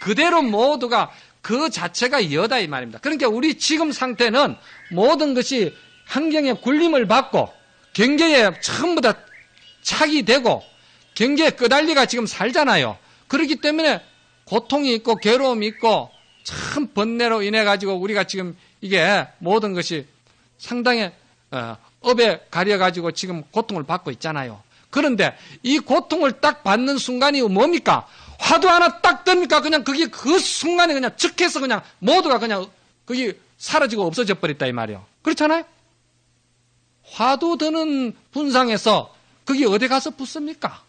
그대로 모두가 그 자체가 이어다 이 말입니다. 그러니까 우리 지금 상태는 모든 것이 환경의 굴림을 받고 경계에 전부 다 착이 되고 경계에 끄달리가 지금 살잖아요. 그렇기 때문에 고통이 있고 괴로움이 있고 참 번뇌로 인해 가지고 우리가 지금 이게 모든 것이 상당히 업에 가려 가지고 지금 고통을 받고 있잖아요. 그런데 이 고통을 딱 받는 순간이 뭡니까? 화두 하나 딱 듭니까? 그냥 그게 그 순간에 그냥 즉해서 그냥 모두가 그냥 그게 사라지고 없어져 버렸다 이 말이에요. 그렇잖아요? 화두 드는 분상에서 그게 어디 가서 붙습니까?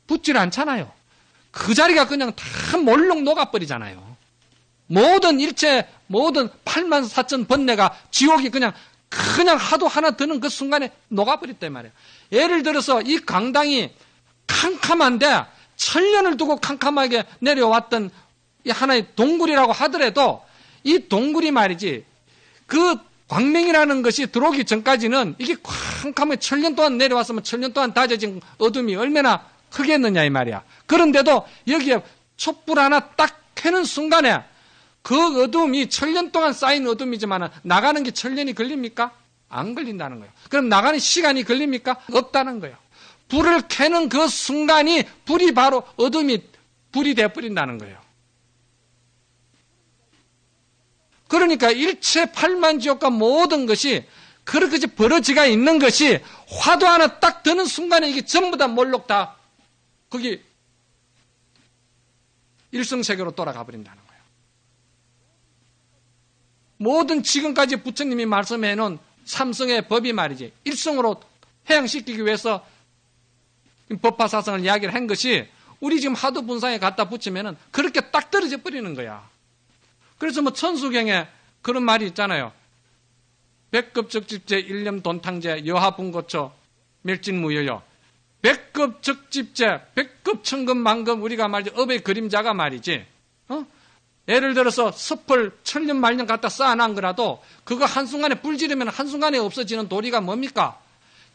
붙질 않잖아요. 그 자리가 그냥 다 몰록 녹아버리잖아요. 모든 일체, 모든 8만 4천 번뇌가 지옥이 그냥 화두 하나 드는 그 순간에 녹아버렸단 말이에요. 예를 들어서 이 강당이 캄캄한데 천년을 두고 캄캄하게 내려왔던 이 하나의 동굴이라고 하더라도 이 동굴이 말이지 그 광명이라는 것이 들어오기 전까지는 이게 캄캄하게 천년 동안 내려왔으면 천년 동안 다져진 어둠이 얼마나 크겠느냐 이 말이야. 그런데도 여기에 촛불 하나 딱 켜는 순간에 그 어둠이 천년 동안 쌓인 어둠이지만 나가는 게 천년이 걸립니까? 안 걸린다는 거예요. 그럼 나가는 시간이 걸립니까? 없다는 거예요. 불을 켜는 그 순간이 불이 바로 어둠이 불이 되어버린다는 거예요. 그러니까 일체 팔만지옥과 모든 것이 그렇게 벌어지가 있는 것이 화두 하나 딱 드는 순간에 이게 전부 다 몰록 다 거기 일성세계로 돌아가 버린다는 거예요. 모든 지금까지 부처님이 말씀해 놓은 삼성의 법이 말이지 일성으로 해양시키기 위해서 법화사성을 이야기를 한 것이 우리 지금 하도 분상에 갖다 붙이면은 그렇게 딱 떨어져 버리는 거야. 그래서 뭐 천수경에 그런 말이 있잖아요. 백급적집제 일념돈탕제 여하분고처 멸진무여요. 백급적집제 백급천금만금 우리가 말이지 업의 그림자가 말이지 예를 들어서 섭을 천년 말년 갖다 쌓아놓은 거라도 그거 한순간에 불 지르면 한순간에 없어지는 도리가 뭡니까?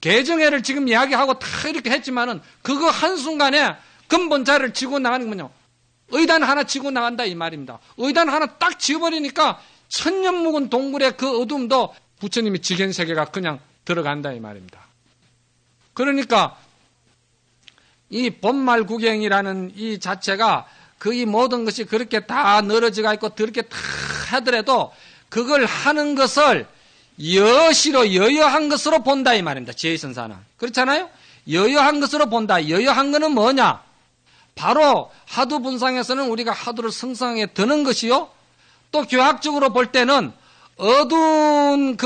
개정회를 지금 이야기하고 다 이렇게 했지만은 그거 한순간에 근본자를 지고 나가는 거군요. 의단 하나 지고 나간다 이 말입니다. 의단 하나 딱 지어버리니까 천년 묵은 동굴의 그 어둠도 부처님이 지견세계가 그냥 들어간다 이 말입니다. 그러니까 이 본말구경이라는 이 자체가 그 이 모든 것이 그렇게 다 늘어지가 있고 그렇게 다 하더라도 그걸 하는 것을 여시로 여여한 것으로 본다 이 말입니다. 지혜선사는. 그렇잖아요? 여여한 것으로 본다. 여여한 것은 뭐냐? 바로 하두 분상에서는 우리가 하두를 성성하게 드는 것이요. 또 교학적으로 볼 때는 어두운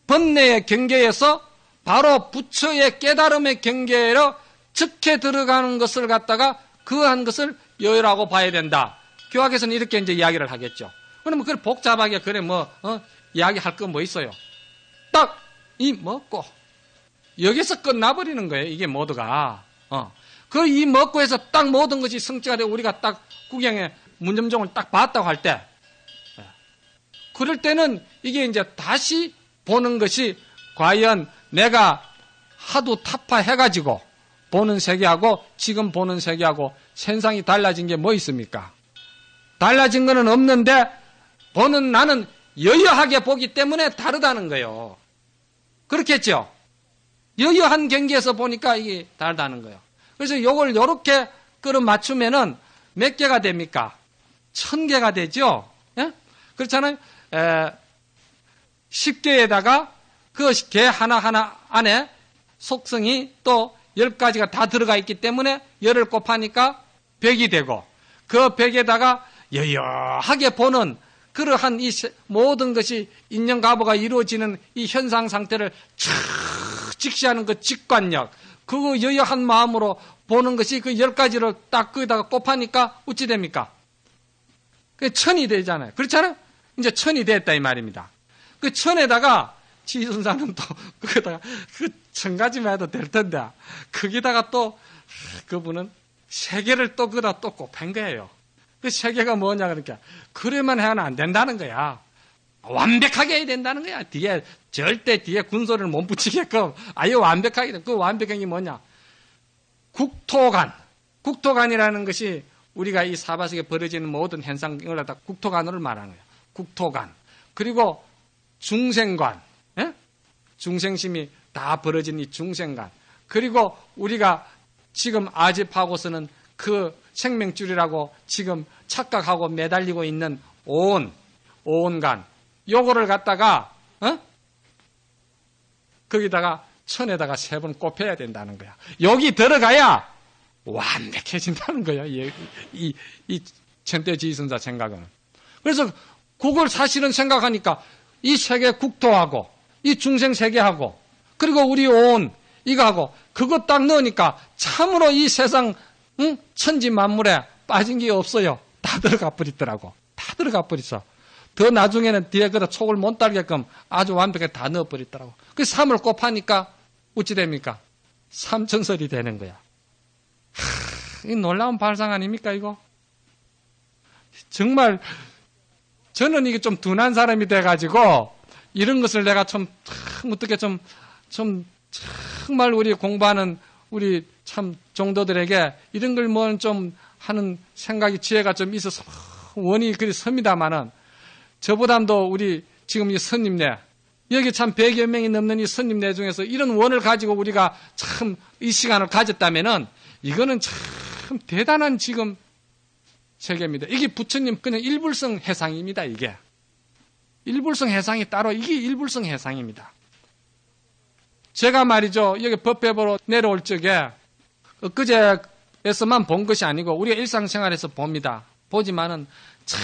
번뇌의 경계에서 바로 부처의 깨달음의 경계로 즉해 들어가는 것을 갖다가 그한 것을 여유라고 봐야 된다. 교학에서는 이렇게 이제 이야기를 하겠죠. 그러면 그걸 복잡하게 그래 이야기할 거 뭐 있어요? 딱 이 먹고 여기서 끝나버리는 거예요. 이게 모두가 그 이 먹고 해서 딱 모든 것이 성취가 되고 우리가 딱 구경에 문점종을 딱 봤다고 할 때 그럴 때는 이게 이제 다시 보는 것이 과연 내가 하도 타파해가지고 보는 세계하고 지금 보는 세계하고 현상이 달라진 게 뭐 있습니까? 달라진 거는 없는데 보는 나는 여여하게 보기 때문에 다르다는 거예요. 그렇겠죠? 여여한 경계에서 보니까 이게 다르다는 거예요. 그래서 요걸 요렇게 끌어 맞추면은 몇 개가 됩니까? 1000개가 되죠? 예? 그렇잖아요? 10개에다가 그 개 하나하나 안에 속성이 또 10가지가 다 들어가 있기 때문에 열을 곱하니까 100이 되고 그 100에다가 여여하게 보는 그러한 이 모든 것이 인연가보가 이루어지는 이 현상 상태를 촥 직시하는 그 직관력 그 여여한 마음으로 보는 것이 그 10가지를 딱 거기다가 곱하니까 어찌 됩니까? 그 1000이 되잖아요. 그렇잖아요? 이제 1000이 됐다 이 말입니다. 그 1000에다가 지순사는 또 거기다가 그 1000가지만 해도 될 텐데 거기다가 또 그분은 3개를 또 거기다 또 곱한 거예요. 그 3개가 뭐냐 그러니까 그래만 해야는 안 된다는 거야. 완벽하게 해야 된다는 거야. 절대 뒤에 군소리를 못 붙이게끔 아예 완벽하게 그 완벽한 게 뭐냐? 국토간 국토간이라는 것이 우리가 이 사바sek에 벌어지는 모든 현상을 갖다 국토간으로 말하는 거예요. 국토간. 그리고 중생관. 예? 중생심이 다 벌어진 이 중생관. 그리고 우리가 지금 아집하고서는 그 생명줄이라고 지금 착각하고 매달리고 있는 오온간. 요거를 갖다가 거기다가 천에다가 3번 꼽혀야 된다는 거야. 여기 들어가야 완벽해진다는 거야. 이 천대지휘선자 생각은. 그래서 그걸 사실은 생각하니까 이 세계 국토하고 이 중생 세계하고 그리고 우리 온 이거하고 그거 딱 넣으니까 참으로 이 세상 천지 만물에 빠진 게 없어요. 다 들어가 버리더라고. 다 들어가 버렸어. 더 나중에는 뒤에 그다 촉을 못 달게끔 아주 완벽하게 다 넣어버리더라고. 그 3을 곱하니까 어찌 됩니까? 삼천설이 되는 거야. 이 놀라운 발상 아닙니까 이거? 정말 저는 이게 좀 둔한 사람이 돼가지고 이런 것을 내가 참 어떻게 좀 정말 우리 공부하는 우리 참 종도들에게 이런 걸 뭐 좀 하는 생각이 지혜가 좀 있어서 원이 그리 섭니다만은 저보다도 우리 지금 이 스님네 여기 참 100여 명이 넘는 이 스님네 중에서 이런 원을 가지고 우리가 참 이 시간을 가졌다면은 이거는 참 대단한 지금 세계입니다. 이게 부처님 그냥 일불성 해상입니다. 이게 일불성 해상이 따로 이게 일불성 해상입니다. 제가 말이죠 여기 법회보러 내려올 적에 엊그제에서만 본 것이 아니고 우리가 일상생활에서 봅니다. 보지만은 참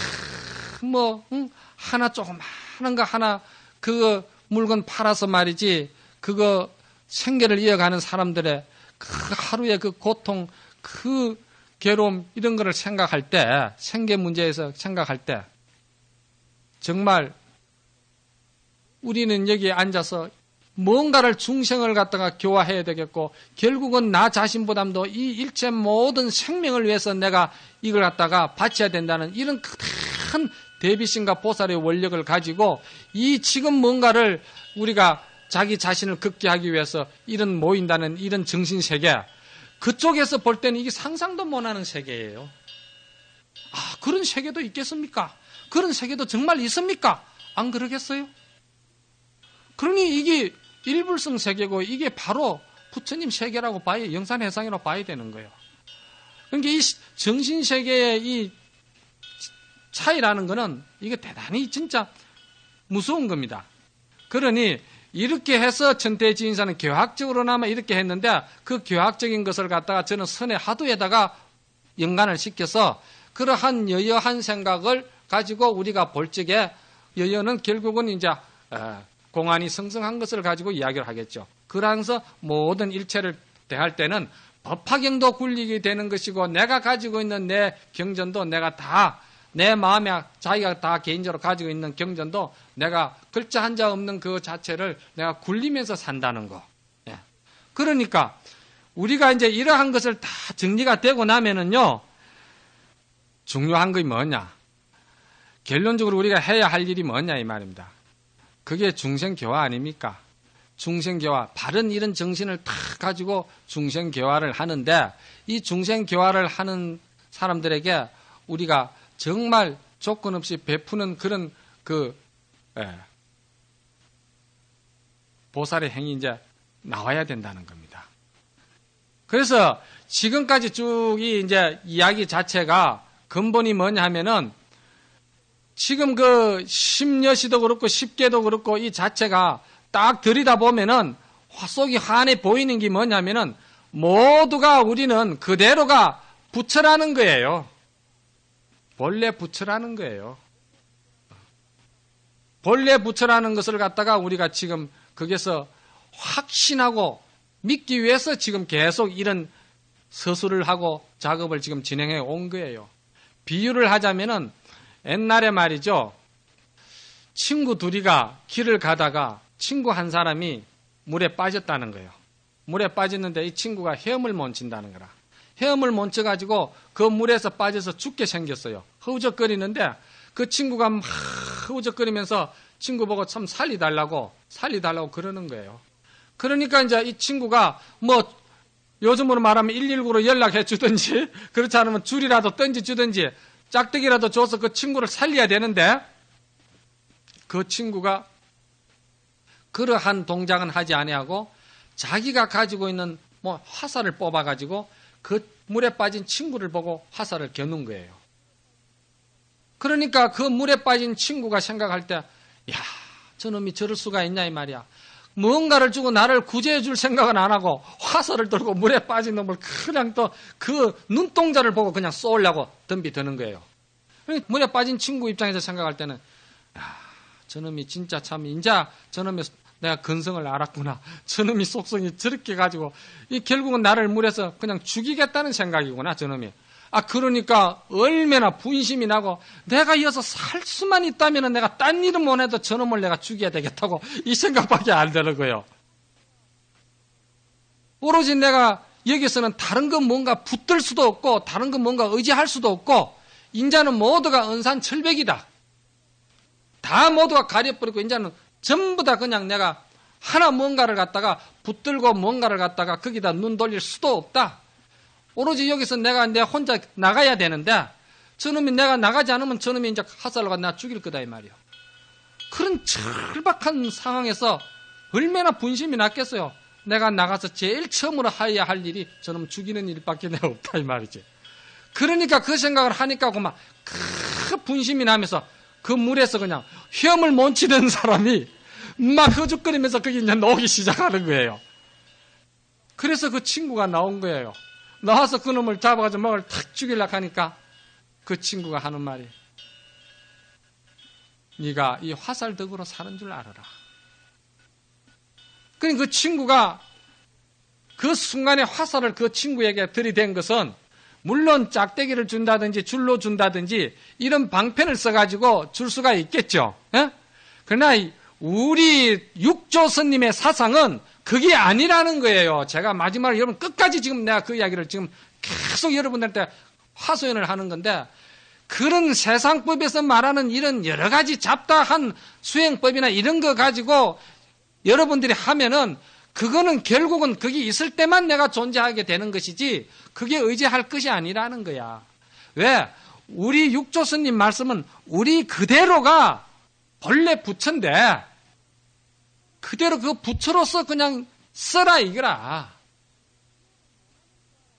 하나 조그마한 거 하나 그거 물건 팔아서 말이지 그거 생계를 이어가는 사람들의 그 하루의 그 고통 그 괴로움 이런 거를 생각할 때 생계 문제에서 생각할 때 정말 우리는 여기에 앉아서 뭔가를 중생을 갖다가 교화해야 되겠고 결국은 나 자신보다도 이 일체 모든 생명을 위해서 내가 이걸 갖다가 바쳐야 된다는 이런 큰 대비심과 보살의 원력을 가지고 이 지금 뭔가를 우리가 자기 자신을 걷게 하기 위해서 이런 모인다는 이런 정신세계 그쪽에서 볼 때는 이게 상상도 못하는 세계예요. 아 그런 세계도 있겠습니까? 그런 세계도 정말 있습니까? 안 그러겠어요? 그러니 이게 일불성 세계고 이게 바로 부처님 세계라고 봐야 영산해상이라고 봐야 되는 거예요. 그러니까 이 정신세계의 이 차이라는 거는 이게 대단히 진짜 무서운 겁니다. 그러니 이렇게 해서 천태지인사는 교학적으로나마 이렇게 했는데 그 교학적인 것을 갖다가 저는 선의 하도에다가 연관을 시켜서 그러한 여여한 생각을 가지고 우리가 볼 적에 여여는 결국은 이제 공안이 성성한 것을 가지고 이야기를 하겠죠. 그러면서 모든 일체를 대할 때는 법화경도 굴리게 되는 것이고 내가 가지고 있는 내 경전도 내가 다 내 마음에 자기가 다 개인적으로 가지고 있는 경전도 내가 글자 한자 없는 그 자체를 내가 굴리면서 산다는 거. 예. 그러니까 우리가 이제 이러한 것을 다 정리가 되고 나면은요 중요한 것이 뭐냐? 결론적으로 우리가 해야 할 일이 뭐냐 이 말입니다. 그게 중생교화 아닙니까? 중생교화, 바른 이런 정신을 다 가지고 중생교화를 하는데 이 중생교화를 하는 사람들에게 우리가 정말 조건 없이 베푸는 그런 보살의 행위 이제 나와야 된다는 겁니다. 그래서 지금까지 쭉 이제 이야기 자체가 근본이 뭐냐 하면은 지금 그 10여시도 그렇고 10개도 그렇고 이 자체가 딱 들여다보면은 속이 환해 보이는 게 뭐냐면은 모두가 우리는 그대로가 부처라는 거예요. 본래 부처라는 거예요. 본래 부처라는 것을 갖다가 우리가 지금 거기서 확신하고 믿기 위해서 지금 계속 이런 서술을 하고 작업을 지금 진행해 온 거예요. 비유를 하자면은 옛날에 말이죠. 친구 둘이가 길을 가다가 친구 한 사람이 물에 빠졌다는 거예요. 물에 빠졌는데 이 친구가 헤엄을 못 친다는 거라. 헤엄을 못 쳐가지고 그 물에서 빠져서 죽게 생겼어요. 허우적거리는데 그 친구가 막 허우적거리면서 친구 보고 참 살리달라고 그러는 거예요. 그러니까 이제 이 친구가 뭐 요즘으로 말하면 119로 연락해 주든지, 그렇지 않으면 줄이라도 던지 주든지, 짝대기라도 줘서 그 친구를 살려야 되는데, 그 친구가 그러한 동작은 하지 아니하고 자기가 가지고 있는 화살을 뽑아가지고 그 물에 빠진 친구를 보고 화살을 겨눈 거예요. 그러니까 그 물에 빠진 친구가 생각할 때, 야, 저놈이 저럴 수가 있냐 이 말이야. 뭔가를 주고 나를 구제해 줄 생각은 안 하고 화살을 들고 물에 빠진 놈을 그냥 또 그 눈동자를 보고 그냥 쏘려고 덤비드는 거예요. 물에 빠진 친구 입장에서 생각할 때는, 야, 저놈이 진짜 참 인자 저놈이 내가 근성을 알았구나. 저놈이 속성이 저렇게 가지고 결국은 나를 물에서 그냥 죽이겠다는 생각이구나 저놈이. 그러니까 얼마나 분심이 나고 내가 이어서 살 수만 있다면 내가 딴 일은 못 해도 저놈을 내가 죽여야 되겠다고 이 생각밖에 안 되는 거예요. 오로지 내가 여기서는 다른 거 뭔가 붙들 수도 없고 다른 거 뭔가 의지할 수도 없고 인자는 모두가 은산철백이다. 다 모두가 가려버리고 인자는 전부 다 그냥 내가 하나 뭔가를 갖다가 붙들고 뭔가를 갖다가 거기다 눈 돌릴 수도 없다. 오로지 여기서 내가 혼자 나가야 되는데 저놈이 내가 나가지 않으면 저놈이 이제 화살로 가 나 죽일 거다 이 말이에요. 그런 절박한 상황에서 얼마나 분심이 났겠어요. 내가 나가서 제일 처음으로 해야 할 일이 저놈 죽이는 일밖에 내가 없다 이 말이지. 그러니까 그 생각을 하니까 그만 큰 분심이 나면서 그 물에서 그냥 헤엄을 못 치는 사람이 막 허죽거리면서 거기 이제 나오기 시작하는 거예요. 그래서 그 친구가 나온 거예요. 나와서 그놈을 잡아가지고 먹을 탁 죽이려고 하니까 그 친구가 하는 말이, 네가 이 화살 덕으로 사는 줄 알아라. 그러니까 그 친구가 그 순간에 화살을 그 친구에게 들이댄 것은 물론 짝대기를 준다든지 줄로 준다든지 이런 방편을 써가지고 줄 수가 있겠죠. 에? 그러나 우리 육조스님의 사상은 그게 아니라는 거예요. 제가 마지막으로 여러분 끝까지 지금 내가 그 이야기를 지금 계속 여러분들한테 하소연을 하는 건데, 그런 세상법에서 말하는 이런 여러 가지 잡다한 수행법이나 이런 거 가지고 여러분들이 하면은 그거는 결국은 거기 있을 때만 내가 존재하게 되는 것이지 그게 의지할 것이 아니라는 거야. 왜? 우리 육조스님 말씀은 우리 그대로가 본래 부처인데 그대로 그 부처로서 그냥 써라 이거라.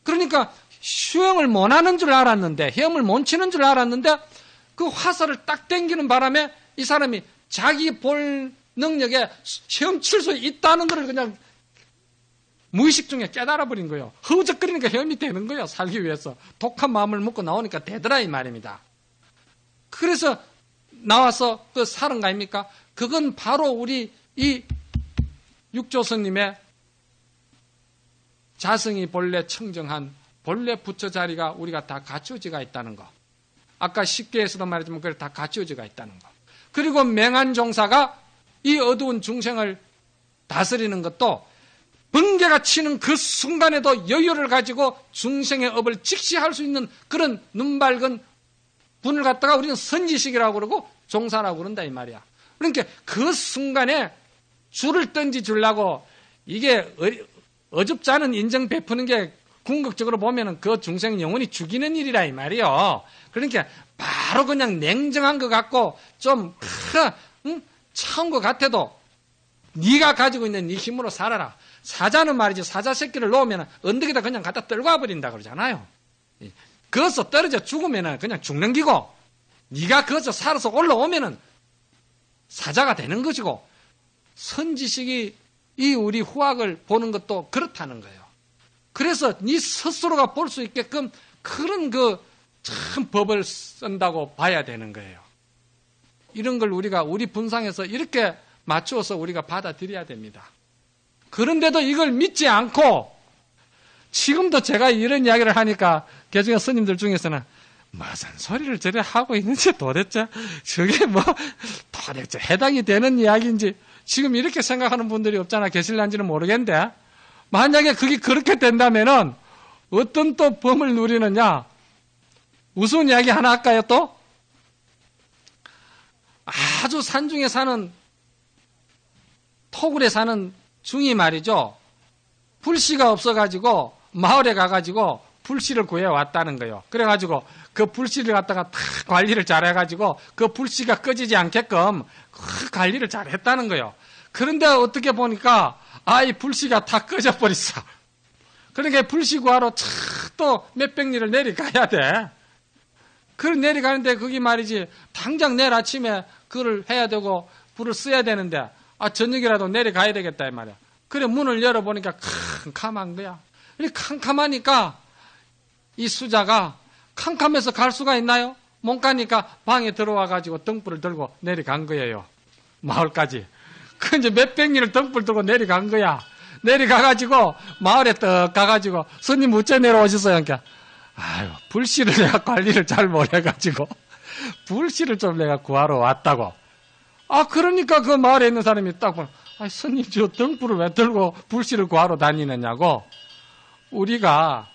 그러니까 수행을 못 하는 줄 알았는데, 헤엄을 못 치는 줄 알았는데 그 화살을 딱 당기는 바람에 이 사람이 자기 볼 능력에 헤엄칠 수 있다는 것을 그냥 무의식 중에 깨달아 버린 거예요. 허우적거리니까 헤엄이 되는 거예요. 살기 위해서. 독한 마음을 먹고 나오니까 되더라 이 말입니다. 그래서 나와서 그 사는 거 아닙니까? 그건 바로 우리 이 육조스님의 자성이 본래 청정한 본래 부처 자리가 우리가 다 갖추어지가 있다는 거. 아까 십계에서도 말했지만 그걸 다 갖추어지가 있다는 거. 그리고 맹한 종사가 이 어두운 중생을 다스리는 것도 번개가 치는 그 순간에도 여유를 가지고 중생의 업을 직시할 수 있는 그런 눈밝은 분을 갖다가 우리는 선지식이라고 그러고 종사라고 그런다 이 말이야. 그러니까 그 순간에 줄을 던지 주려고 이게 어줍지 않은 인정 베푸는 게 궁극적으로 보면은 그 중생 영혼이 죽이는 일이라 이 말이요. 그러니까 바로 그냥 냉정한 것 같고 좀 차운 것 같아도 네가 가지고 있는 네 힘으로 살아라. 사자는 말이지 사자 새끼를 놓으면 언덕에다 그냥 갖다 떨궈 버린다 그러잖아요. 거기서 떨어져 죽으면 그냥 죽는 기고 네가 거기서 살아서 올라오면 사자가 되는 것이고, 선지식이 이 우리 후학을 보는 것도 그렇다는 거예요. 그래서 네 스스로가 볼 수 있게끔 그런 참 법을 쓴다고 봐야 되는 거예요. 이런 걸 우리가 우리 분상에서 이렇게 맞추어서 우리가 받아들여야 됩니다. 그런데도 이걸 믿지 않고 지금도 제가 이런 이야기를 하니까 개중에 스님들 중에서는 무슨 소리를 저래 하고 있는지 도대체 저게 도대체 해당이 되는 이야기인지 지금 이렇게 생각하는 분들이 없잖아 계실란지는 모르겠는데, 만약에 그게 그렇게 된다면은 어떤 또 범을 누리느냐. 우스운 이야기 하나 할까요 또? 아주 산중에 사는 토굴에 사는 중이 말이죠. 불씨가 없어가지고 마을에 가가지고 불씨를 구해왔다는 거예요. 그래가지고 그 불씨를 갖다가 다 관리를 잘해가지고 그 불씨가 꺼지지 않게끔 그 관리를 잘했다는 거예요. 그런데 어떻게 보니까 이 불씨가 다 꺼져버렸어. 그러니까 불씨 구하러 또 몇백 리를 내려가야 돼. 그걸 내려가는데 그게 말이지 당장 내일 아침에 그걸 해야 되고 불을 써야 되는데 저녁이라도 내려가야 되겠다 이 말이야. 그래 문을 열어보니까 캄캄한 거야. 캄캄하니까 이 수자가 캄캄해서 갈 수가 있나요? 못 가니까 방에 들어와가지고 등불을 들고 내려간 거예요. 마을까지. 그 이제 몇백 리를 등불 들고 내려간 거야. 내려가가지고 마을에 떡 가가지고 스님 어째 내려오셨어요? 그러니까 불씨를 내가 관리를 잘 못해가지고 불씨를 좀 내가 구하러 왔다고. 그러니까 그 마을에 있는 사람이 딱 보면 스님 저 등불을 왜 들고 불씨를 구하러 다니느냐고. 우리가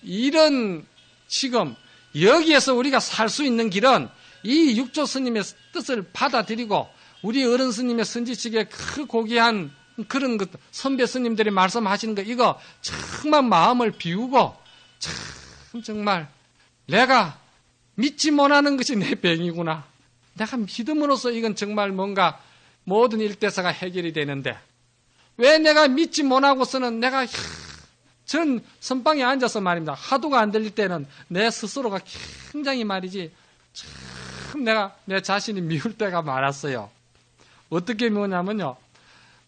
이런 지금 여기에서 우리가 살 수 있는 길은 이 육조 스님의 뜻을 받아들이고 우리 어른 스님의 선지식의 그 고귀한 그런 것 선배 스님들이 말씀하시는 거 이거 정말 마음을 비우고 정말 내가 믿지 못하는 것이 내 병이구나. 내가 믿음으로써 이건 정말 뭔가 모든 일대사가 해결이 되는데 왜 내가 믿지 못하고서는 내가 전 선방에 앉아서 말입니다. 하도가 안 들릴 때는 내 스스로가 굉장히 말이지 참 내가 내 자신이 미울 때가 많았어요. 어떻게 미우냐면요.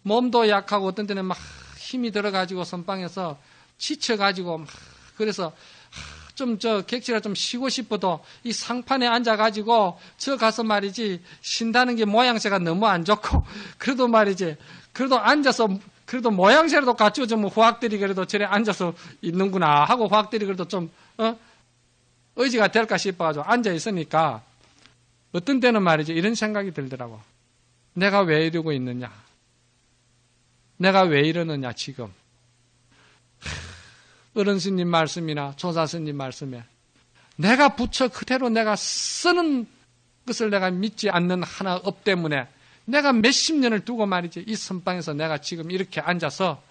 몸도 약하고 어떤 때는 막 힘이 들어가지고 선방에서 지쳐가지고 막 그래서 좀 객실에 좀 쉬고 싶어도 이 상판에 앉아가지고 저 가서 말이지 쉰다는 게 모양새가 너무 안 좋고 그래도 말이지 그래도 앉아서 그래도 모양새라도 갖추어주면 후학들이 그래도 저래 앉아서 있는구나 하고 후학들이 그래도 좀 의지가 될까 싶어가지고 앉아 있으니까 어떤 때는 말이지 이런 생각이 들더라고. 내가 왜 이러고 있느냐? 내가 왜 이러느냐 지금? 어른 스님 말씀이나 조사 스님 말씀에 내가 부처 그대로 내가 쓰는 것을 내가 믿지 않는 하나 업 때문에 내가 몇십 년을 두고 말이지 이 선방에서 내가 지금 이렇게 앉아서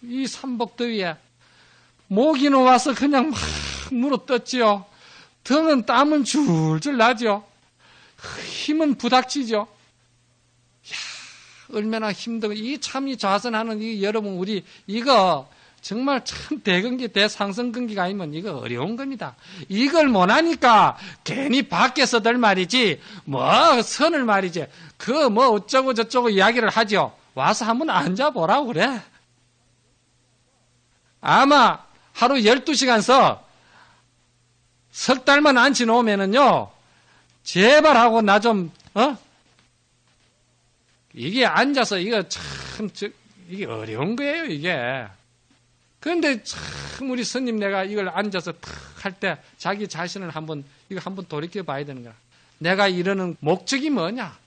이 삼복더위에 모기는 와서 그냥 막 물어떴지요. 등은 땀은 줄줄 나죠. 힘은 부닥치죠. 얼마나 힘들고 이 참 이 좌선하는 이 여러분 우리 이거 정말 참 대근기 대상승근기가 아니면 이거 어려운 겁니다. 이걸 못하니까 괜히 밖에서들 말이지 뭐 선을 말이지 그 뭐 어쩌고 저쩌고 이야기를 하죠. 와서 한번 앉아보라고 그래. 아마 하루 12시간 석 달만 앉혀놓으면은요 제발 하고 나 좀 이게 앉아서 이거 참 이게 어려운 거예요 이게. 그런데 참 우리 스님 내가 이걸 앉아서 탁 할 때 자기 자신을 한번 돌이켜 봐야 되는 거야. 내가 이러는 목적이 뭐냐?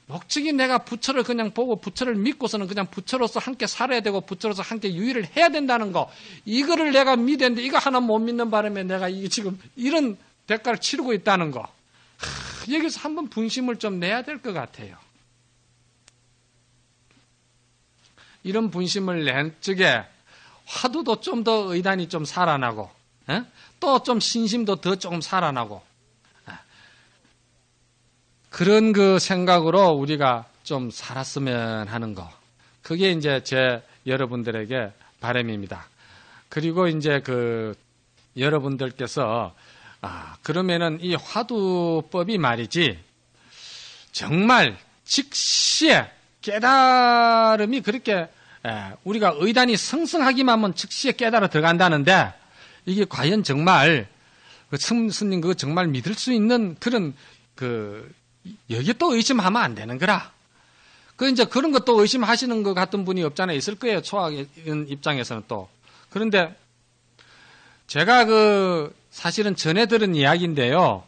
목적이 내가 부처를 그냥 보고 부처를 믿고서는 그냥 부처로서 함께 살아야 되고 부처로서 함께 유의를 해야 된다는 거. 이거를 내가 믿었는데 이거 하나 못 믿는 바람에 내가 이게 지금 이런 대가를 치르고 있다는 거. 여기서 한번 분심을 좀 내야 될 것 같아요. 이런 분심을 낸 적에 화두도 좀 더 의단이 좀 살아나고 또 좀 신심도 더 조금 살아나고 그런 그 생각으로 우리가 좀 살았으면 하는 거. 그게 이제 제 여러분들에게 바람입니다. 그리고 이제 그 여러분들께서 그러면은 이 화두법이 말이지 정말 즉시에 깨달음이 그렇게 우리가 의단이 성성하기만 하면 즉시에 깨달아 들어간다는데 이게 과연 정말 그 스님 그거 정말 믿을 수 있는 그런 여기 또 의심하면 안 되는 거라. 이제 그런 것도 의심하시는 것 같은 분이 없잖아요. 있을 거예요. 초학인 입장에서는 또. 그런데 제가 사실은 전에 들은 이야기인데요.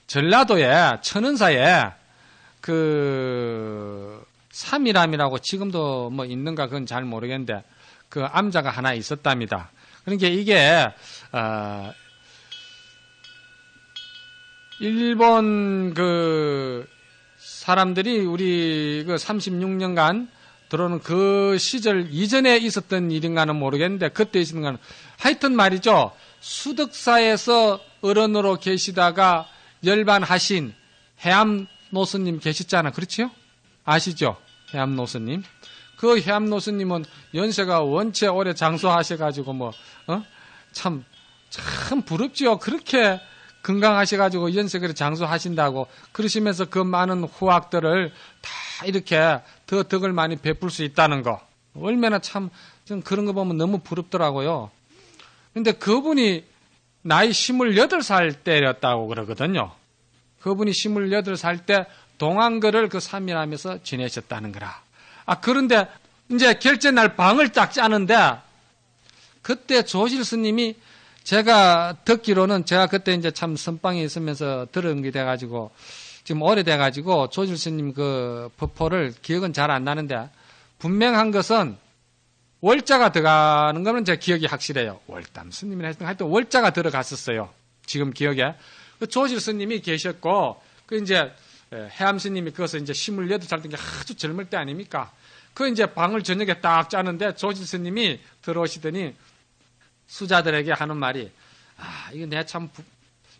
전라도에 천은사에 삼일암이라고 지금도 뭐 있는가 그건 잘 모르겠는데 그 암자가 하나 있었답니다. 그러니까 이게 일본 사람들이 우리 36년간 들어오는 그 시절 이전에 있었던 일인가는 모르겠는데 그때 있었는가는 하여튼 말이죠. 수덕사에서 어른으로 계시다가 열반하신 해암노스님 계셨잖아. 그렇지요? 아시죠? 해암노스님. 그 해암노스님은 연세가 원체 오래 장수하셔가지고 참 부럽지요. 그렇게 건강하셔가지고 연세 그래 장수하신다고 그러시면서 그 많은 후학들을 다 이렇게 더 덕을 많이 베풀 수 있다는 거. 얼마나 참 그런 거 보면 너무 부럽더라고요. 근데 그분이 나이 28살 때였다고 그러거든요. 그분이 28살 때 동안거를 그 3일 하면서 지내셨다는 거라. 그런데 이제 결제날 방을 딱 짜는데 그때 조실 스님이 제가 듣기로는 제가 그때 이제 참 선방에 있으면서 들은 게 돼가지고 지금 오래돼가지고 조실 스님 그 법포를 기억은 잘 안 나는데 분명한 것은 월자가 들어가는 거는 제 기억이 확실해요. 월담 스님이나 했던 하여튼 월자가 들어갔었어요. 지금 기억에. 그 조실 스님이 계셨고 그 이제 해암 스님이 그것을 이제 28살 때 아주 젊을 때 아닙니까? 그 이제 방을 저녁에 딱 짜는데 조실 스님이 들어오시더니 수자들에게 하는 말이 이거 내가 참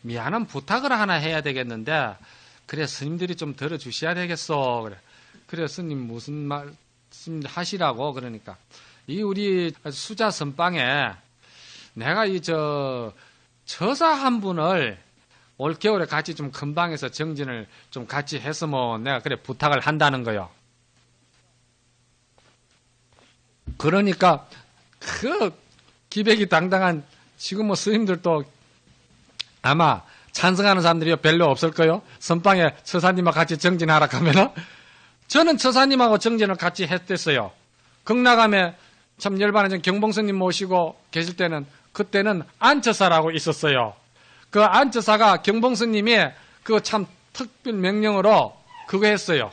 미안한 부탁을 하나 해야 되겠는데 그래 스님들이 좀 들어주셔야 되겠어. 그래 스님 무슨 말씀 하시라고 그러니까 이 우리 수자 선방에 내가 처사 한 분을 올겨울에 같이 좀 근방에서 정진을 좀 같이 했으면 내가 그래 부탁을 한다는 거요. 그러니까 그 기백이 당당한 지금 스님들도 아마 찬성하는 사람들이 별로 없을 거요. 선방에 처사님하고 같이 정진하라 하면은 저는 처사님하고 정진을 같이 했댔어요. 극락암에 참 열반에 경봉스님 모시고 계실 때는 그때는 안처사라고 있었어요. 그 안처사가 경봉스님이 그 참 특별 명령으로 그거 했어요.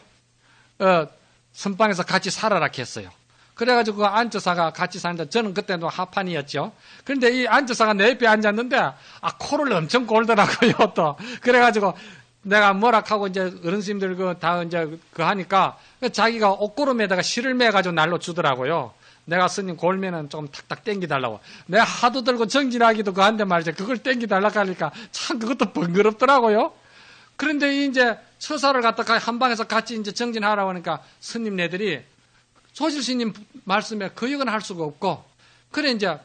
선방에서 같이 살아라 했어요. 그래가지고 그 안처사가 같이 사는데 저는 그때도 하판이었죠. 그런데 이 안처사가 내 옆에 앉았는데 코를 엄청 골더라고요. 또 그래가지고 내가 뭐라 하고 이제 어른스님들 다 이제 하니까 자기가 옷고름에다가 실을 매가지고 날로 주더라고요. 내가 스님 골면은 좀 탁탁 땡기달라고. 내가 하도 들고 정진하기도 그한데 말이죠. 그걸 땡기달라고 하니까 참 그것도 번거롭더라고요. 그런데 이제 처사를 갖다가 한 방에서 같이 이제 정진하라고 하니까 스님네들이 조실 스님 말씀에 거역은 할 수가 없고, 그래 이제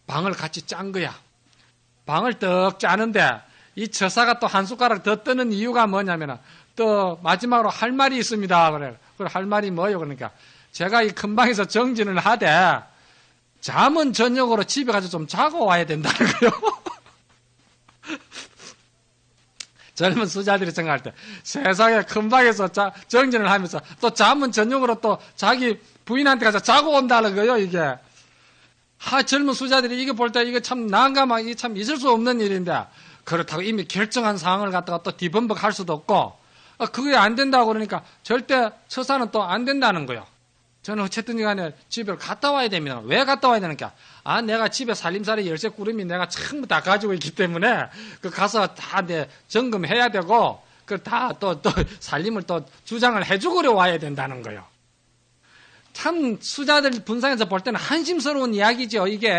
방을 같이 짠 거야. 방을 떡 짜는데 이 처사가 또 한 숟가락 더 뜨는 이유가 뭐냐면은 또 마지막으로 할 말이 있습니다. 그래. 그 할 말이 뭐요? 그러니까 제가 이 큰 방에서 정진을 하되 잠은 저녁으로 집에 가서 좀 자고 와야 된다는 거요. 젊은 수자들이 생각할 때 세상에 큰 방에서 정진을 하면서 또 잠은 저녁으로 또 자기 부인한테 가서 자고 온다는 거요. 이게 젊은 수자들이 이거 볼 때 이거 참 난감하게 이게 참 있을 수 없는 일인데 그렇다고 이미 결정한 상황을 갖다가 또 뒤범벅할 수도 없고 그게 안 된다고 그러니까 절대 처사는 또 안 된다는 거요. 저는 어쨌든 간에 집에 갔다 와야 됩니다. 왜 갔다 와야 되는가? 내가 집에 살림살이 열쇠 꾸름이 내가 전부 다 가지고 있기 때문에 그 가서 다 내 점검해야 되고 그 다 또 살림을 또 주장을 해주고 와야 된다는 거요. 참 수자들 분상에서 볼 때는 한심스러운 이야기죠. 이게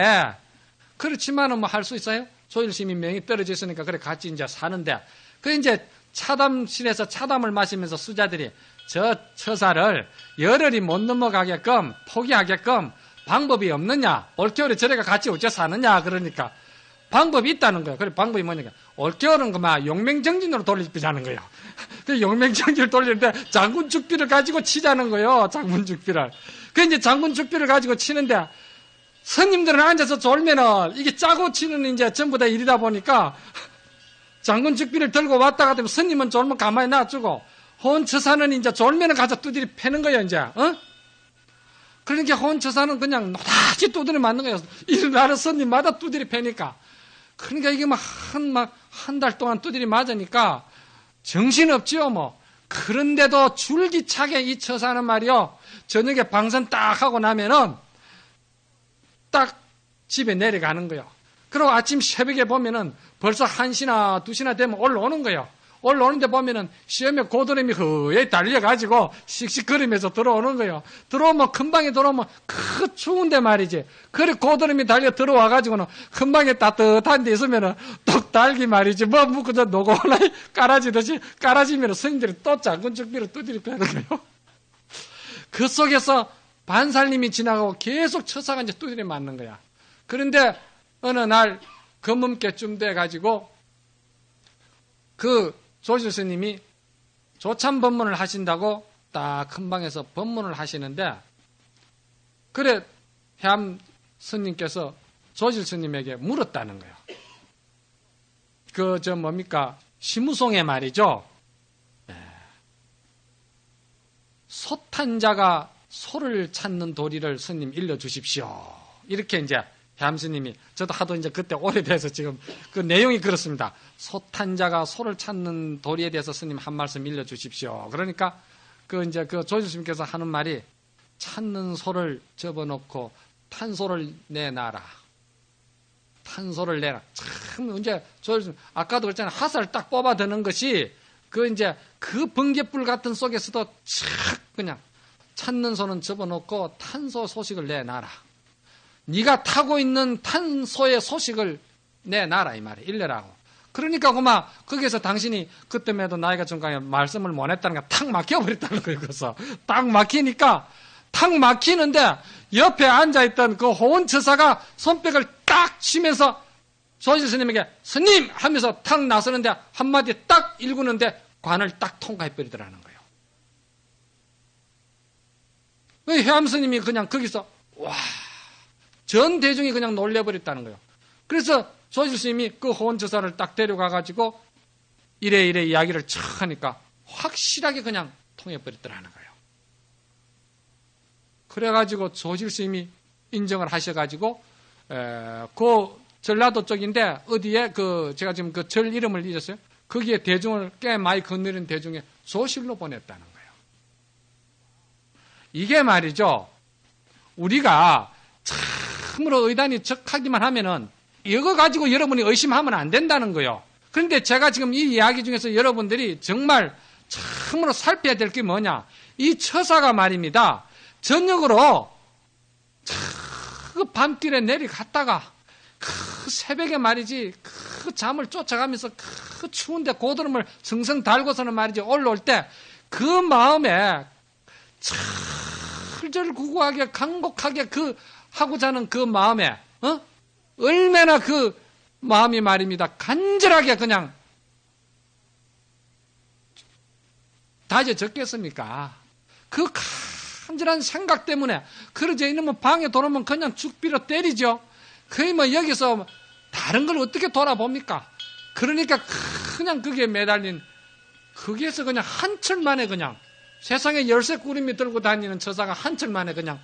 그렇지만은 뭐 할 수 있어요? 조일시민 명이 떨어져 있으니까 그래 같이 이제 사는데 그 이제 차담실에서 차담을 마시면서 수자들이 저 처사를 열흘이 못 넘어가게끔 포기하게끔 방법이 없느냐? 올겨울에 저래가 같이 어째 사느냐? 그러니까 방법이 있다는 거예요. 그래 방법이 뭐냐면 올겨울은 그만 용맹정진으로 돌리자는 거예요. 그 용맹정진을 돌리는데 장군죽비를 가지고 치자는 거예요. 장군죽비를. 그 이제 장군죽비를 가지고 치는데 스님들은 앉아서 졸면은 이게 짜고 치는 이제 전부 다 일이다 보니까 장군죽비를 들고 왔다 갔다 하면 스님은 졸면 가만히 놔두고 혼처사는 이제 졸면은 가서 두드리 패는 거예요, 이제. 그러니까 혼처사는 그냥 노랗게 두드리 맞는 거예요. 일어나는 스님마다 두드리 패니까. 그러니까 이게 한 달 동안 두드리 맞으니까 정신없지요, 뭐. 그런데도 줄기차게 이 처사는 말이요. 저녁에 방선 딱 하고 나면은 딱 집에 내려가는 거예요. 그리고 아침 새벽에 보면은 벌써 1시나 2시나 되면 올라오는 거예요. 올라오는데 보면은 시험에 고드름이 허에 달려가지고 씩씩거리면서 들어오는 거예요. 들어오면 금방에 들어오면 그 추운데 말이지. 그래 고드름이 달려 들어와가지고는 금방에 따뜻한 데 있으면은 똑 달기 말이지. 뭐 그저 노고나이 깔아지듯이 깔아지면은 스님들이 또 작은 죽비를 두드려 패는 거예요. 그 속에서 반살님이 지나가고 계속 처사가 이제 두드려 맞는 거야. 그런데 어느 날 검음께쯤 돼가지고 그 조실 스님이 조참 법문을 하신다고 딱 큰 방에서 법문을 하시는데, 그래 해암 스님께서 조실 스님에게 물었다는 거예요. 뭡니까? 시무송에 말이죠. 소탄자가 소를 찾는 도리를 스님 일러주십시오. 이렇게 이제 해암 스님이, 저도 하도 이제 그때 오래돼서 지금 그 내용이 그렇습니다. 소탄자가 소를 찾는 도리에 대해서 스님 한 말씀 일러주십시오. 그러니까 그 조실 스님께서 하는 말이, 찾는 소를 접어놓고 탄소를 내놔라. 탄소를 내라. 참 이제 조실 스님 아까도 그랬잖아요. 화살 딱 뽑아드는 것이 그 번갯불 같은 속에서도 착 그냥 찾는 소는 접어놓고 탄소 소식을 내놔라. 네가 타고 있는 탄소의 소식을 내놔라 이 말이에요. 일러라고. 그러니까 그만 거기서 당신이 그때에도 나이가 중간에 말씀을 못 했다는 게 탁 막혀버렸다는 거예요. 그래서 딱 막히니까 탁 막히는데 옆에 앉아있던 그 호원처사가 손뼉을 딱 치면서 조실 스님에게 스님 하면서 탁 나서는데 한마디 딱 읽는데 관을 딱 통과해버리더라는 거예요. 해암 스님이 그냥 거기서 전 대중이 그냥 놀래버렸다는 거예요. 그래서 조실 스님이 그 호원처사를 딱 데려가가지고 이래 이야기를 촥 하니까 확실하게 그냥 통해버렸더라는 거예요. 그래가지고 조실 스님이 인정을 하셔가지고 그 전라도 쪽인데 어디에 제가 지금 그 절 이름을 잊었어요. 거기에 대중을 꽤 많이 건너는 대중에 조실로 보냈다는 거예요. 이게 말이죠. 우리가 참으로 의단이 적하기만 하면은 이거 가지고 여러분이 의심하면 안 된다는 거예요. 그런데 제가 지금 이 이야기 중에서 여러분들이 정말 참으로 살펴야 될 게 뭐냐. 이 처사가 말입니다. 저녁으로 그 밤길에 내려갔다가 그 새벽에 말이지 그 잠을 쫓아가면서 그 추운데 고드름을 성성 달고서는 말이지 올라올 때 그 마음에 철절구구하게 강곡하게 하고자 하는 그 마음에 얼마나 그 마음이 말입니다. 간절하게 그냥 다져졌겠습니까? 그 간절한 생각 때문에 그러지 이놈은 방에 돌아오면 그냥 죽비로 때리죠. 거의 뭐 여기서 다른 걸 어떻게 돌아봅니까? 그러니까 그냥 거기에 매달린 거기에서 그냥 한철 만에 그냥 세상에 열쇠 꾸림이 들고 다니는 처사가 한철 만에 그냥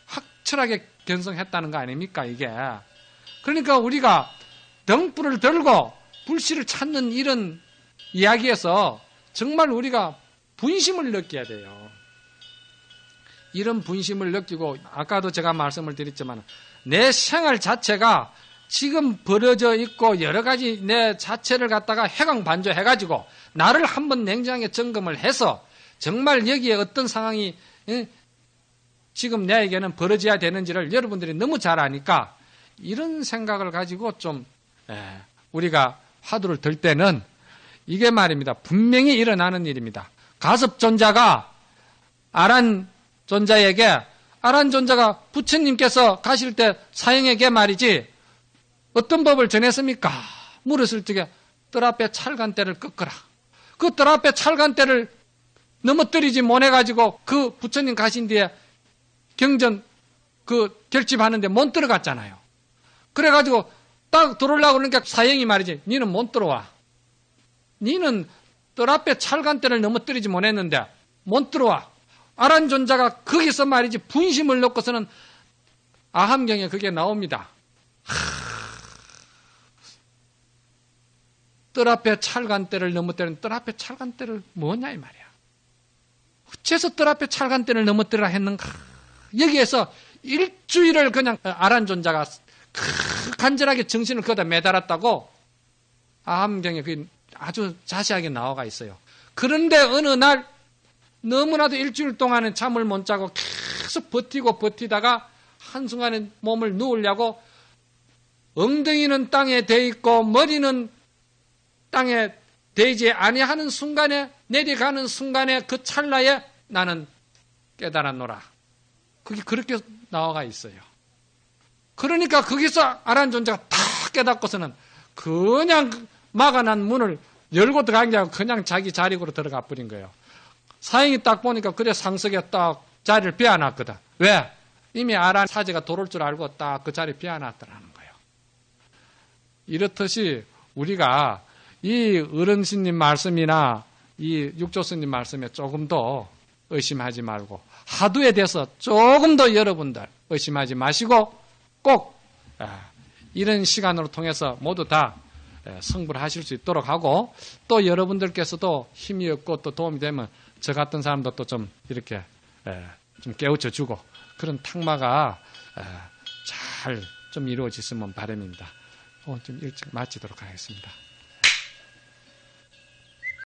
확철하게 견성했다는 거 아닙니까 이게. 그러니까 우리가 등불을 들고 불씨를 찾는 이런 이야기에서 정말 우리가 분심을 느껴야 돼요. 이런 분심을 느끼고 아까도 제가 말씀을 드렸지만 내 생활 자체가 지금 벌어져 있고 여러 가지 내 자체를 갖다가 해강반조해가지고 나를 한번 냉정하게 점검을 해서 정말 여기에 어떤 상황이 지금 내에게는 벌어져야 되는지를 여러분들이 너무 잘 아니까 이런 생각을 가지고 좀 우리가 화두를 들 때는 이게 말입니다. 분명히 일어나는 일입니다. 가섭존자가 아란존자에게 아란존자가 부처님께서 가실 때 사형에게 말이지 어떤 법을 전했습니까? 물었을 적에 뜰 앞에 찰간대를 꺾어라. 그 뜰 앞에 찰간대를 넘어뜨리지 못해가지고 그 부처님 가신 뒤에 경전 결집하는데 못 들어갔잖아요. 그래가지고 딱 들어오려고 그러니까 사형이 말이지 니는 못 들어와. 니는 뜰 앞에 찰간대를 넘어뜨리지 못했는데 못 들어와. 아란존자가 거기서 말이지 분심을 넣고서는 아함경에 그게 나옵니다. 뜰 앞에 찰간대를 넘어뜨리는 뜰 앞에 찰간대를 뭐냐 이 말이야. 어째서 뜰 앞에 찰간대를 넘어뜨리라 했는가. 여기에서 일주일을 그냥 아란존자가 간절하게 정신을 거기다 매달았다고 아함경에 그 아주 자세하게 나와가 있어요. 그런데 어느 날 너무나도 일주일 동안은 잠을 못 자고 계속 버티다가 한순간에 몸을 누우려고 엉덩이는 땅에 대 있고 머리는 땅에 대지 아니하는 순간에, 내려가는 순간에 그 찰나에 나는 깨달았노라. 그게 그렇게 나와가 있어요. 그러니까 거기서 아란 존재가 다 깨닫고서는 그냥 막아난 문을 열고 들어간 게 아니고 그냥 자기 자리로 들어가 버린 거예요. 사형이 딱 보니까 그래 상석에 딱 자리를 비워놨거든. 왜? 이미 아란 사제가 돌을 줄 알고 딱 그 자리에 비워놨더라는 거예요. 이렇듯이 우리가 이 어른신님 말씀이나 이 육조스님 말씀에 조금 더 의심하지 말고 하두에 대해서 조금 더 여러분들 의심하지 마시고 꼭 이런 시간으로 통해서 모두 다 성불을 하실 수 있도록 하고, 또 여러분들께서도 힘이 없고 또 도움이 되면 저 같은 사람도 또 좀 이렇게 좀 깨우쳐 주고 그런 탁마가 잘 좀 이루어졌으면 바람입니다. 오늘 좀 일찍 마치도록 하겠습니다.